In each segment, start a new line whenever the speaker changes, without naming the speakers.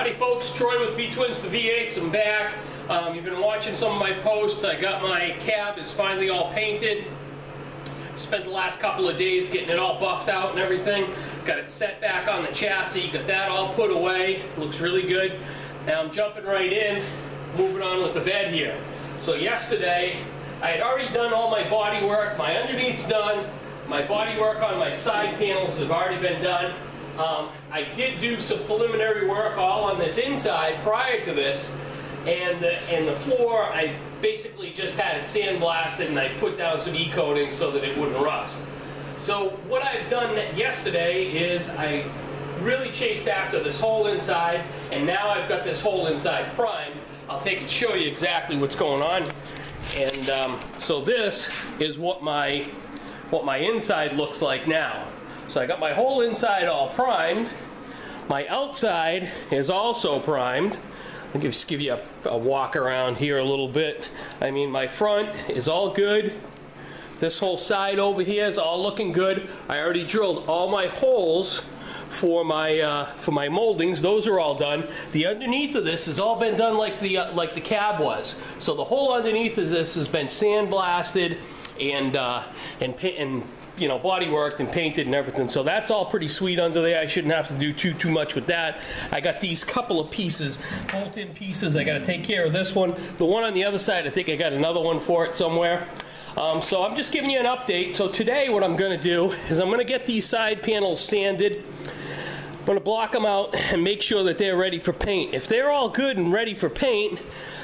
Howdy folks, Troy with V-Twins, the V8s, I'm back. You've been watching some of my posts. I got my cab, is finally all painted. Spent the last couple of days getting it all buffed out and everything. Got it set back on the chassis, got that all put away. Looks really good. Now I'm jumping right in, moving on with the bed here. So yesterday, I had already done all my body work. My underneath's done. My body work on my side panels have already been done. I did do some preliminary work all on this inside prior to this, and the floor, I basically just had it sandblasted and I put down some e-coating so that it wouldn't rust. So what I've done yesterday is I really chased after this whole inside, and now I've got this whole inside primed. I'll take and show you exactly what's going on. And so this is what my inside looks like now. So I got my whole inside all primed. My outside is also primed. I'll just give you a walk around here a little bit. I mean, my front is all good. This whole side over here is all looking good. I already drilled all my holes for my moldings. Those are all done. The underneath of this has all been done like the cab was. So the whole underneath of this has been sandblasted and you know, body worked and painted and everything. So that's all pretty sweet under there. I shouldn't have to do too much with that. I got these couple of pieces, bolt-in pieces. I got to take care of this one. The one on the other side, I think I got another one for it somewhere. So I'm just giving you an update. So today what I'm going to do is I'm going to get these side panels sanded. I'm going to block them out and make sure that they're ready for paint. If they're all good and ready for paint,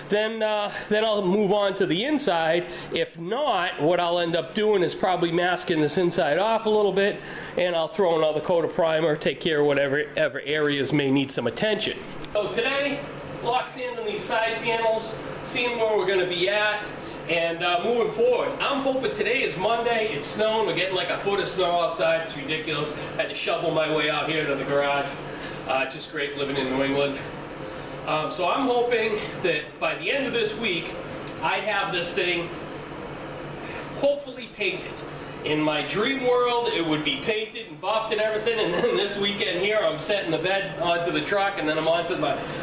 then I'll move on to the inside. If not, what I'll end up doing is probably masking this inside off a little bit, and I'll throw another coat of primer, take care of whatever areas may need some attention. So today, block sanding these side panels, seeing where we're going to be at, and moving forward. I'm hoping today is Monday. It's snowing. We're getting like a foot of snow outside. It's ridiculous. I had to shovel my way out here to the garage. It's just great living in New England. So I'm hoping that by the end of this week, I'd have this thing hopefully painted. In my dream world, it would be painted and buffed and everything, and then this weekend here, I'm setting the bed onto the truck, and then I'm onto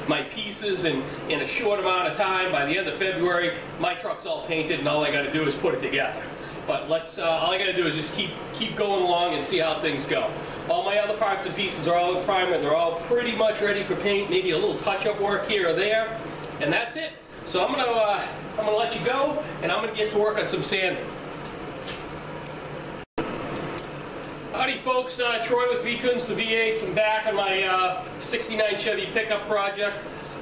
my pieces, and in a short amount of time, by the end of February, my truck's all painted, and all I got to do is put it together. But all I got to do is just keep going along and see how things go. All my other parts and pieces are all in primer. They're all pretty much ready for paint. Maybe a little touch-up work here or there, and that's it. So I'm gonna let you go, and I'm gonna get to work on some sanding. Howdy, folks. Troy with V-Twins, the V8s. I'm back on my '69 Chevy pickup project.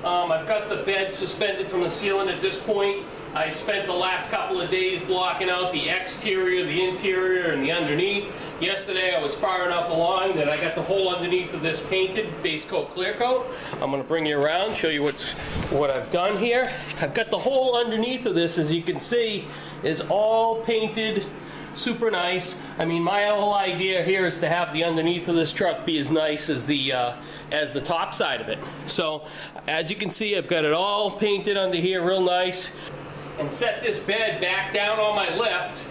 I've got the bed suspended from the ceiling at this point. I spent the last couple of days blocking out the exterior, the interior, and the underneath. Yesterday I was far enough along that I got the whole underneath of this painted, base coat, clear coat. I'm going to bring you around, show you what I've done here. I've got the whole underneath of this, as you can see, is all painted super nice. I mean, my whole idea here is to have the underneath of this truck be as nice as the top side of it. So as you can see, I've got it all painted under here real nice, and set this bed back down on my left.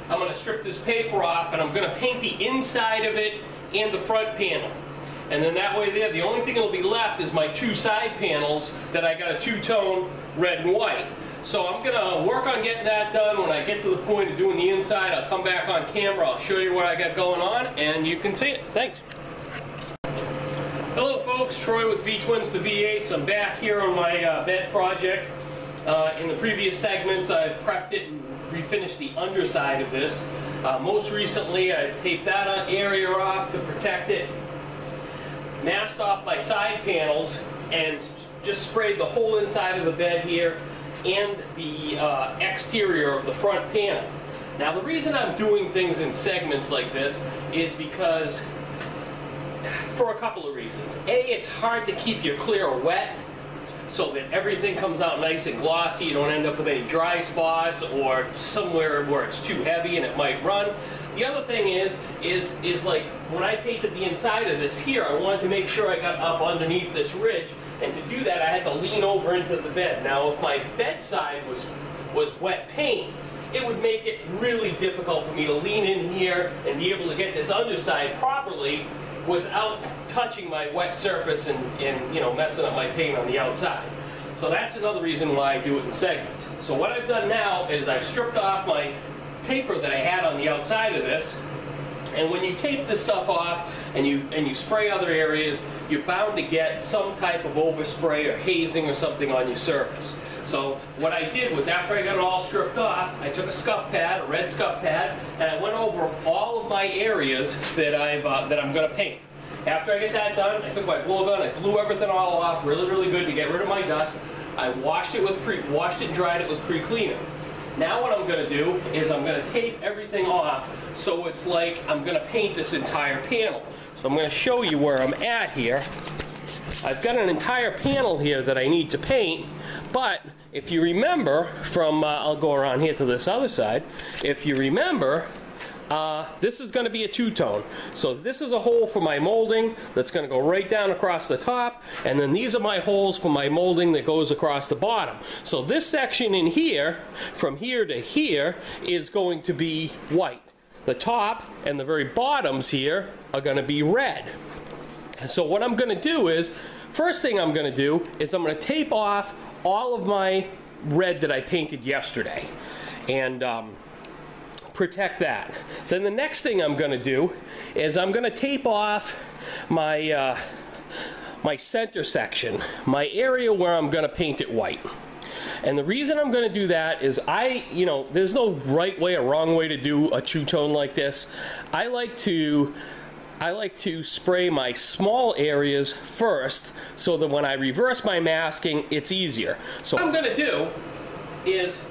I'm going to strip this paper off, and I'm going to paint the inside of it and the front panel. And then that way there, the only thing that will be left is my two side panels that I got a two-tone red and white. So I'm going to work on getting that done. When I get to the point of doing the inside, I'll come back on camera, I'll show you what I got going on, and you can see it. Thanks. Hello folks, Troy with V-Twins, the V8s. I'm back here on my bed project. In the previous segments, I've prepped it and refinished the underside of this. Most recently, I've taped that area off to protect it, masked off my side panels, and just sprayed the whole inside of the bed here and the exterior of the front panel. Now, the reason I'm doing things in segments like this is because, for a couple of reasons. A, it's hard to keep your clear wet, so that everything comes out nice and glossy. You don't end up with any dry spots or somewhere where it's too heavy and it might run. The other thing is like when I painted the inside of this here, I wanted to make sure I got up underneath this ridge, and to do that I had to lean over into the bed. Now if my bedside was wet paint, it would make it really difficult for me to lean in here and be able to get this underside properly without touching my wet surface and you know, messing up my paint on the outside. So that's another reason why I do it in segments. So what I've done now is I've stripped off my paper that I had on the outside of this, and when you tape this stuff off and you spray other areas, you're bound to get some type of overspray or hazing or something on your surface. So what I did was, after I got it all stripped off, I took a scuff pad, a red scuff pad, and I went over all of my areas that I'm going to paint. After I get that done, I took my blow gun, I blew everything all off really, really good to get rid of my dust. I washed it and dried it with pre-cleaner. Now what I'm going to do is I'm going to tape everything off so it's like I'm going to paint this entire panel. So I'm going to show you where I'm at here. I've got an entire panel here that I need to paint, but if you remember from, I'll go around here to this other side, if you remember, this is going to be a two-tone. So this is a hole for my molding that's going to go right down across the top, and then these are my holes for my molding that goes across the bottom. So this section in here, from here to here, is going to be white. The top and the very bottoms here are going to be red. So what I'm going to do is, first thing I'm going to do is I'm going to tape off all of my red that I painted yesterday and protect that. Then the next thing I'm going to do is I'm going to tape off my my center section, my area where I'm going to paint it white. And the reason I'm going to do that is you know, there's no right way or wrong way to do a two-tone like this. I like to spray my small areas first so that when I reverse my masking, it's easier. So what I'm going to do is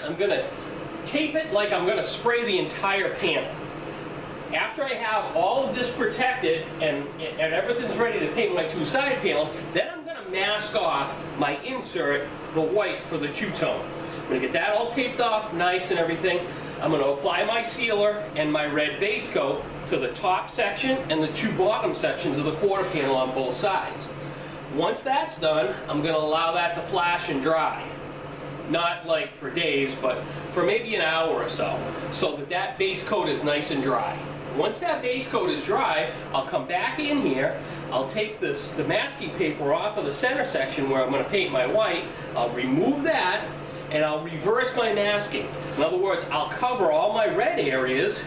I'm going to tape it like I'm going to spray the entire panel. After I have all of this protected and everything's ready to paint my two side panels, then I'm going to mask off my insert, the white for the two-tone. I'm going to get that all taped off nice and everything. I'm going to apply my sealer and my red base coat to the top section and the two bottom sections of the quarter panel on both sides. Once that's done, I'm going to allow that to flash and dry. Not like for days, but for maybe an hour or so that that base coat is nice and dry. Once that base coat is dry, I'll come back in here, I'll take the masking paper off of the center section where I'm going to paint my white, I'll remove that, and I'll reverse my masking. In other words, I'll cover all my red areas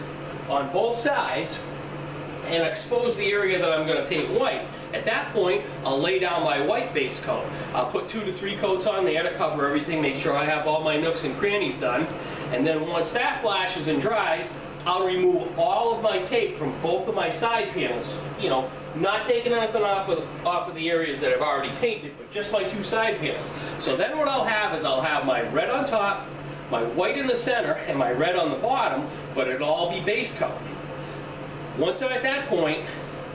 on both sides and expose the area that I'm going to paint white. At that point, I'll lay down my white base coat. I'll put 2 to 3 coats on there to cover everything, make sure I have all my nooks and crannies done. And then once that flashes and dries, I'll remove all of my tape from both of my side panels. You know, not taking anything off of the areas that I've already painted, but just my two side panels. So then what I'll have is I'll have my red on top, my white in the center, and my red on the bottom, but it'll all be base coat. Once I'm at that point,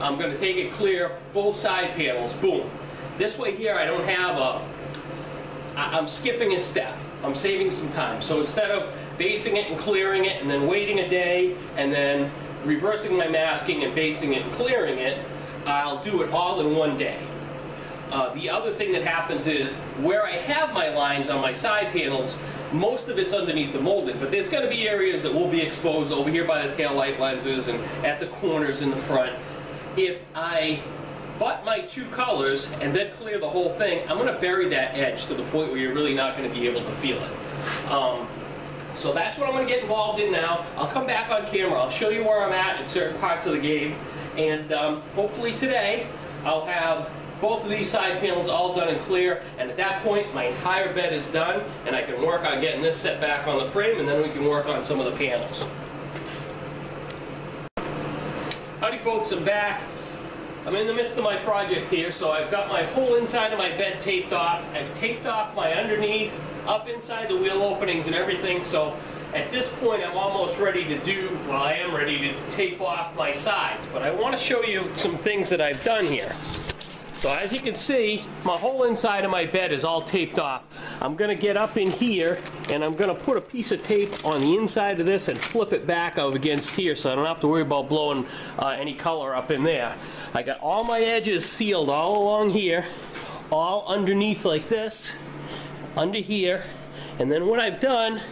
I'm going to take it clear both side panels, boom. This way here I don't have I'm skipping a step. I'm saving some time. So instead of basing it and clearing it and then waiting a day and then reversing my masking and basing it and clearing it, I'll do it all in one day. The other thing that happens is where I have my lines on my side panels, most of it's underneath the molding, but there's going to be areas that will be exposed over here by the tail light lenses and at the corners in the front. If I butt my two colors and then clear the whole thing, I'm going to bury that edge to the point where you're really not going to be able to feel it. So that's what I'm going to get involved in now. I'll come back on camera. I'll show you where I'm at in certain parts of the game. And hopefully today I'll have both of these side panels all done and clear. And at that point, my entire bed is done. And I can work on getting this set back on the frame. And then we can work on some of the panels. Howdy folks, I'm back. I'm in the midst of my project here, so I've got my whole inside of my bed taped off. I've taped off my underneath, up inside the wheel openings and everything, so at this point I'm almost ready to I am ready to tape off my sides. But I want to show you some things that I've done here. So as you can see, my whole inside of my bed is all taped off. I'm going to get up in here and I'm going to put a piece of tape on the inside of this and flip it back up against here so I don't have to worry about blowing any color up in there. I got all my edges sealed all along here, all underneath like this, under here, and then what I've done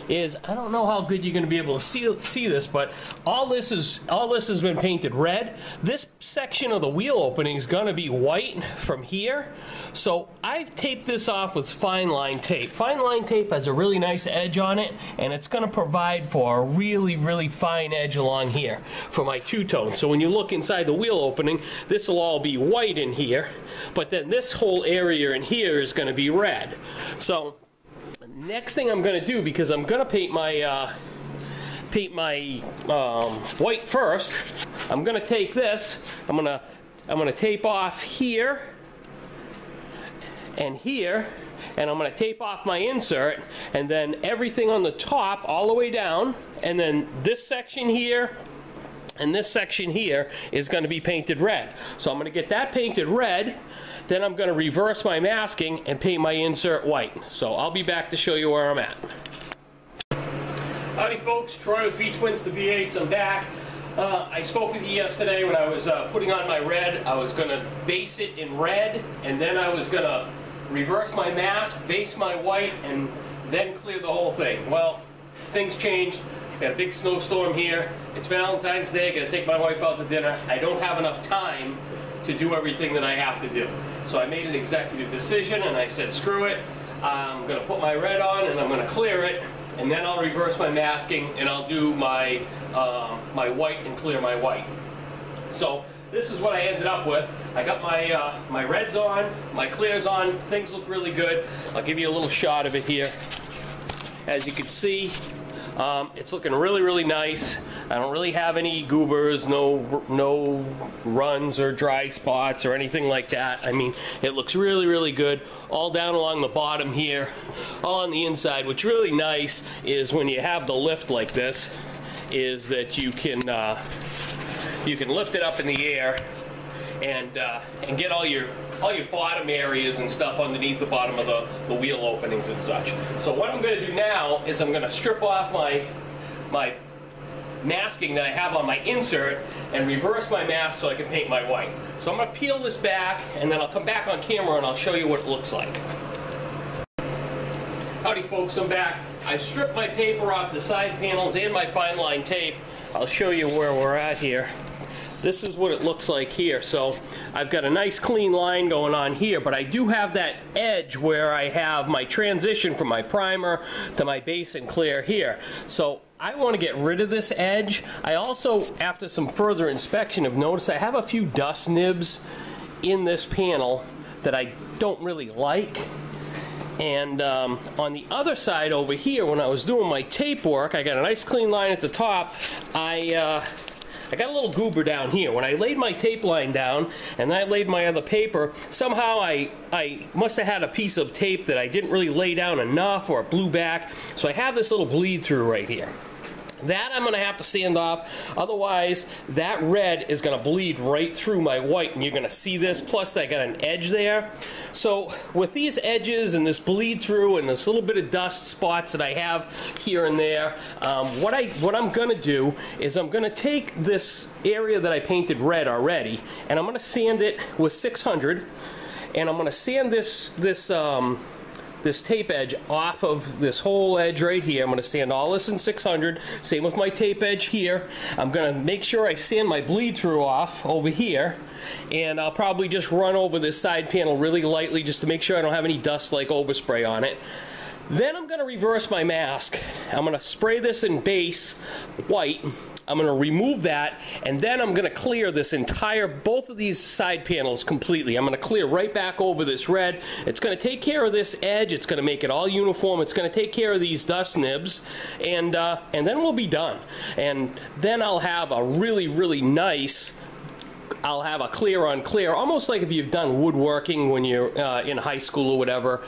is, I don't know how good you're going to be able to see this, but all this has been painted red. This section of the wheel opening is going to be white from here. So I've taped this off with fine line tape. Fine line tape has a really nice edge on it, and it's going to provide for a really, really fine edge along here for my two-tone. So when you look inside the wheel opening, this will all be white in here, but then this whole area in here is going to be red. So next thing I'm going to do, because I'm going to paint my white first, I'm going to take this, I'm going to tape off here and here, and I'm going to tape off my insert, and then everything on the top all the way down, and then this section here and this section here is going to be painted red. So I'm going to get that painted red, then I'm going to reverse my masking and paint my insert white. So I'll be back to show you where I'm at. Howdy folks, Troy with V-Twins, the V8s, I'm back. I spoke with you yesterday when I was putting on my red. I was going to base it in red, and then I was going to reverse my mask, base my white, and then clear the whole thing. Well, things changed. Got a big snowstorm here. It's Valentine's Day. Got to take my wife out to dinner. I don't have enough time to do everything that I have to do. So I made an executive decision, and I said, screw it. I'm going to put my red on, and I'm going to clear it, and then I'll reverse my masking, and I'll do my my white and clear my white. So this is what I ended up with. I got my reds on, my clears on. Things look really good. I'll give you a little shot of it here. As you can see, it's looking really, really nice. I don't really have any goobers, no runs or dry spots or anything like that. I mean, it looks really, really good. All down along the bottom here, all on the inside. What's really nice is when you have the lift like this, is that you can lift it up in the air and get all your bottom areas and stuff underneath the bottom of the wheel openings and such. So what I'm going to do now is I'm going to strip off my masking that I have on my insert and reverse my mask so I can paint my white. So I'm going to peel this back, and then I'll come back on camera and I'll show you what it looks like. Howdy folks, I'm back. I've stripped my paper off the side panels and my fine line tape. I'll show you where we're at here. This is what it looks like here. So I've got a nice clean line going on here, but I do have that edge where I have my transition from my primer to my base and clear here. So I want to get rid of this edge. I also, after some further inspection, have noticed I have a few dust nibs in this panel that I don't really like. And on the other side over here, when I was doing my tape work, I got a nice clean line at the top. I got a little goober down here. When I laid my tape line down and I laid my other paper, somehow I must have had a piece of tape that I didn't really lay down enough, or it blew back. So I have this little bleed through right here. That I'm going to have to sand off, otherwise that red is going to bleed right through my white, and you're going to see this. Plus I got an edge there. So with these edges and this bleed through and this little bit of dust spots that I have here and there, what I'm going to do is I'm going to take this area that I painted red already, and I'm going to sand it with 600, and I'm going to sand this tape edge off of this whole edge right here. I'm going to sand all this in 600. Same with my tape edge here. I'm going to make sure I sand my bleed through off over here, and I'll probably just run over this side panel really lightly just to make sure I don't have any dust like overspray on it. Then I'm going to reverse my mask. I'm going to spray this in base white. I'm going to remove that, and then I'm going to clear this entire, both of these side panels completely. I'm going to clear right back over this red. It's going to take care of this edge. It's going to make it all uniform. It's going to take care of these dust nibs, and then we'll be done. And then I'll have a really, really nice, I'll have a clear on clear, almost like if you've done woodworking when you're in high school or whatever.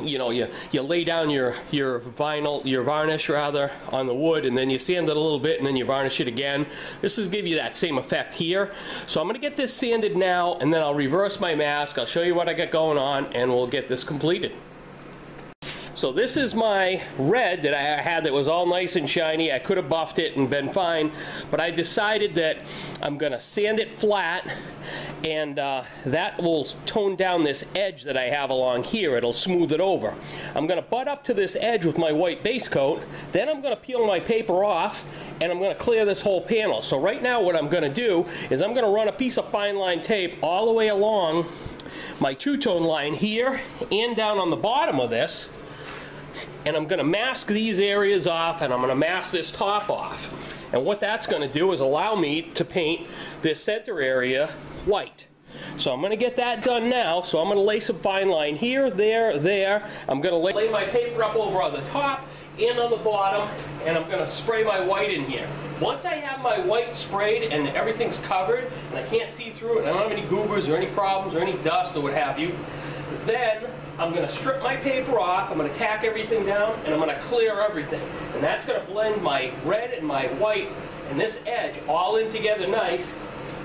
You know, you lay down your varnish rather on the wood, and then you sand it a little bit, and then you varnish it again. This is give you that same effect here. So I'm going to get this sanded now, and then I'll reverse my mask. I'll show you what I got going on, and we'll get this completed. So this is my red that I had that was all nice and shiny. I could have buffed it and been fine, but I decided that I'm going to sand it flat, and that will tone down this edge that I have along here. It'll smooth it over. I'm going to butt up to this edge with my white base coat, then I'm going to peel my paper off, and I'm going to clear this whole panel. So right now what I'm going to do is I'm going to run a piece of fine line tape all the way along my two-tone line here and down on the bottom of this, and I'm going to mask these areas off, and I'm going to mask this top off. And what that's going to do is allow me to paint this center area white. So I'm going to get that done now. So I'm going to lay some fine line here, there, there. I'm going to lay my paper up over on the top and on the bottom, and I'm going to spray my white in here. Once I have my white sprayed and everything's covered and I can't see through it, and I don't have any goobers or any problems or any dust or what have you, then I'm going to strip my paper off, I'm going to tack everything down, and I'm going to clear everything. And that's going to blend my red and my white and this edge all in together nice.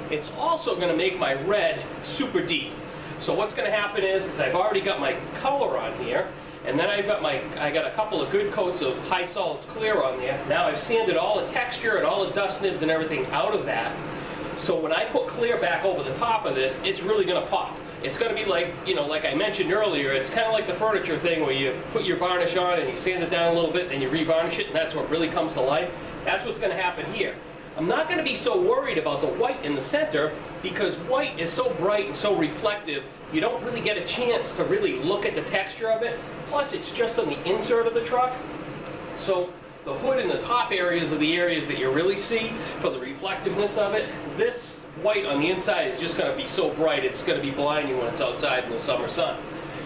It's also going to make my red super deep. So what's going to happen is I've already got my color on here, and then I got a couple of good coats of high solids clear on there. Now I've sanded all the texture and all the dust nibs and everything out of that. So when I put clear back over the top of this, it's really going to pop. It's going to be like, you know, like I mentioned earlier, it's kind of like the furniture thing where you put your varnish on and you sand it down a little bit, then you revarnish it, and that's what really comes to life. That's what's going to happen here. I'm not going to be so worried about the white in the center, because white is so bright and so reflective, you don't really get a chance to really look at the texture of it. Plus, it's just on the insert of the truck. So the hood and the top areas are the areas that you really see for the reflectiveness of it. This white on the inside is just going to be so bright, it's going to be blinding when it's outside in the summer sun.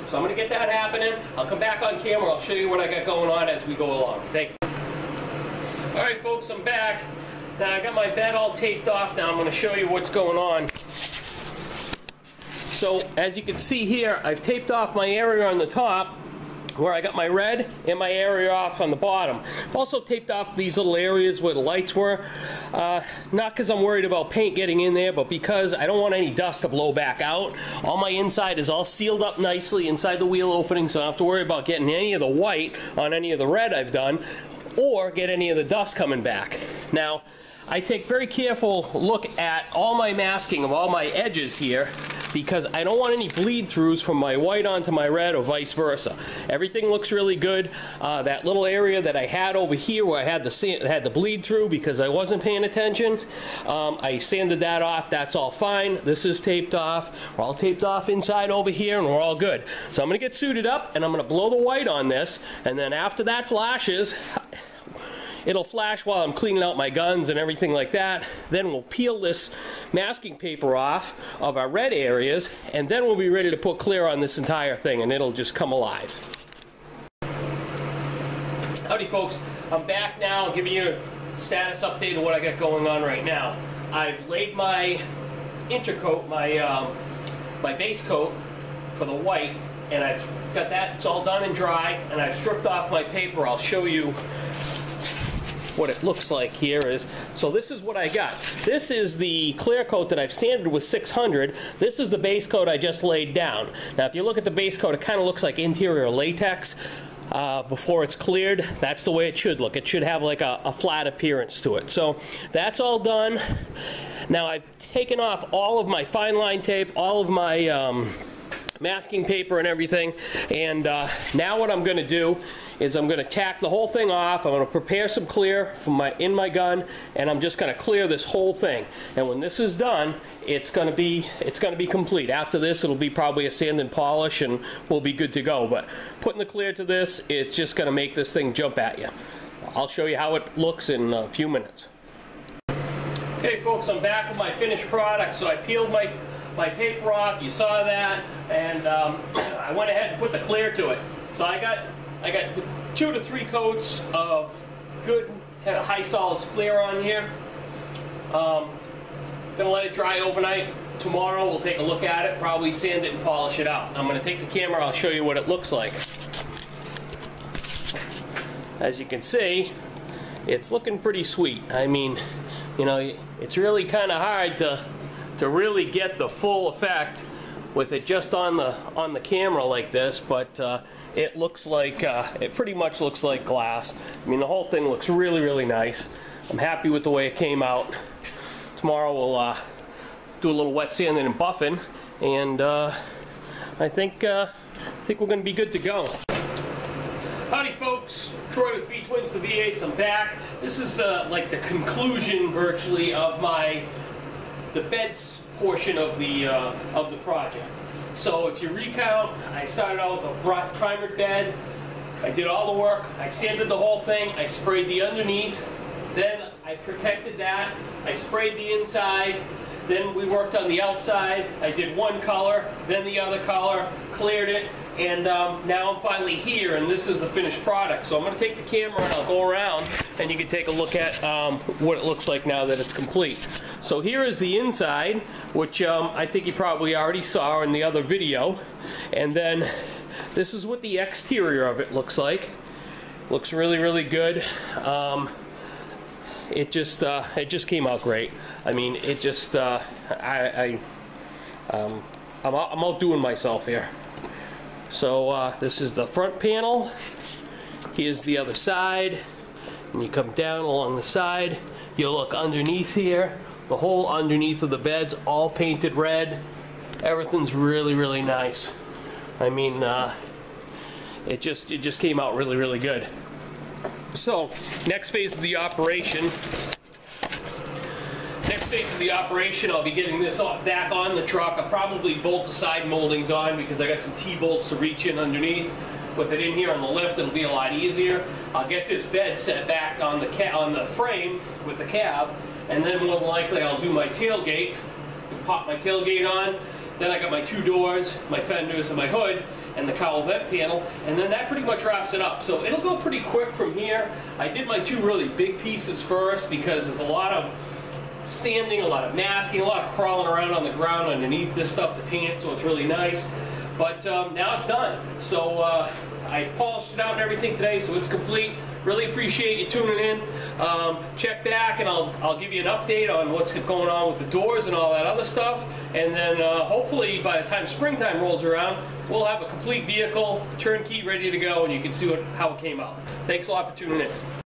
So I'm going to get that happening. I'll come back on camera. I'll show you what I got going on as we go along. Thank you. All right, folks, I'm back. Now I got my bed all taped off. Now I'm going to show you what's going on. So as you can see here, I've taped off my area on the top where I got my red and my area off on the bottom. I've also taped off these little areas where the lights were. Not because I'm worried about paint getting in there, but because I don't want any dust to blow back out. All my inside is all sealed up nicely inside the wheel opening, so I don't have to worry about getting any of the white on any of the red I've done, or get any of the dust coming back. Now, I take very careful look at all my masking of all my edges here, because I don't want any bleed throughs from my white onto my red or vice versa. Everything looks really good. That little area that I had over here where I had the bleed through because I wasn't paying attention, I sanded that off. That's all fine. This is taped off. We're all taped off inside over here, and we're all good. So I'm going to get suited up, and I'm going to blow the white on this, and then after that flashes, it'll flash while I'm cleaning out my guns and everything like that. Then we'll peel this masking paper off of our red areas, and then we'll be ready to put clear on this entire thing, and it'll just come alive. Howdy, folks. I'm back now, giving you a status update of what I got going on right now. I've laid my intercoat, my base coat for the white, and I've got that. It's all done and dry, and I've stripped off my paper. I'll show you what it looks like here is, so this is what I got. This is the clear coat that I've sanded with 600. This is the base coat I just laid down. Now if you look at the base coat, it kind of looks like interior latex before it's cleared. That's the way it should look. It should have like a flat appearance to it. So that's all done. Now I've taken off all of my fine line tape, all of my masking paper and everything, and now what I'm going to do is I'm going to tack the whole thing off. I'm going to prepare some clear in my gun, and I'm just going to clear this whole thing. And when this is done, it's going to be complete. After this, it'll be probably a sand and polish, and we'll be good to go. But putting the clear to this, it's just going to make this thing jump at you. I'll show you how it looks in a few minutes. Okay, folks, I'm back with my finished product. So I peeled my paper off, you saw that, and I went ahead and put the clear to it. So I got 2 to 3 coats of good high solids clear on here. Gonna let it dry overnight. Tomorrow we'll take a look at it, probably sand it and polish it out. I'm gonna take the camera, I'll show you what it looks like. As you can see, it's looking pretty sweet. I mean, you know, it's really kind of hard to really get the full effect with it just on the camera like this, but it looks like, it pretty much looks like glass. I mean, the whole thing looks really, really nice. I'm happy with the way it came out. Tomorrow we'll do a little wet sanding and buffing, and I think we're going to be good to go. Howdy folks, Troy with V-Twins, the V8s. I'm back. This is like the conclusion virtually of the beds portion of the project. So if you recount, I started out with a primered bed. I did all the work. I sanded the whole thing. I sprayed the underneath. Then I protected that. I sprayed the inside. Then we worked on the outside. I did one color, then the other color, cleared it, and now I'm finally here, and this is the finished product. So I'm going to take the camera and I'll go around, and you can take a look at what it looks like now that it's complete. So here is the inside, which I think you probably already saw in the other video, and then this is what the exterior of it looks like. Looks really, really good. It just came out great. I mean, it just I'm outdoing myself here. So this is the front panel. Here's the other side, and you come down along the side. You look underneath here. The whole underneath of the bed's all painted red. Everything's really, really nice. I mean, it just came out really, really good. So, next phase of the operation. I'll be getting this back on the truck. I'll probably bolt the side moldings on because I got some T-bolts to reach in underneath. With it in here on the lift, it'll be a lot easier. I'll get this bed set back on the frame with the cab, and then more than likely I'll do my tailgate. Pop my tailgate on. Then I got my two doors, my fenders, and my hood, and the cowl vent panel, and then that pretty much wraps it up. So it'll go pretty quick from here. I did my two really big pieces first because there's a lot of sanding, a lot of masking, a lot of crawling around on the ground underneath this stuff to paint, so it's really nice. But now it's done. So I polished it out and everything today, so it's complete. Really appreciate you tuning in. Check back and I'll give you an update on what's going on with the doors and all that other stuff. And then hopefully by the time springtime rolls around, we'll have a complete vehicle, turnkey, ready to go, and you can see how it came out. Thanks a lot for tuning in.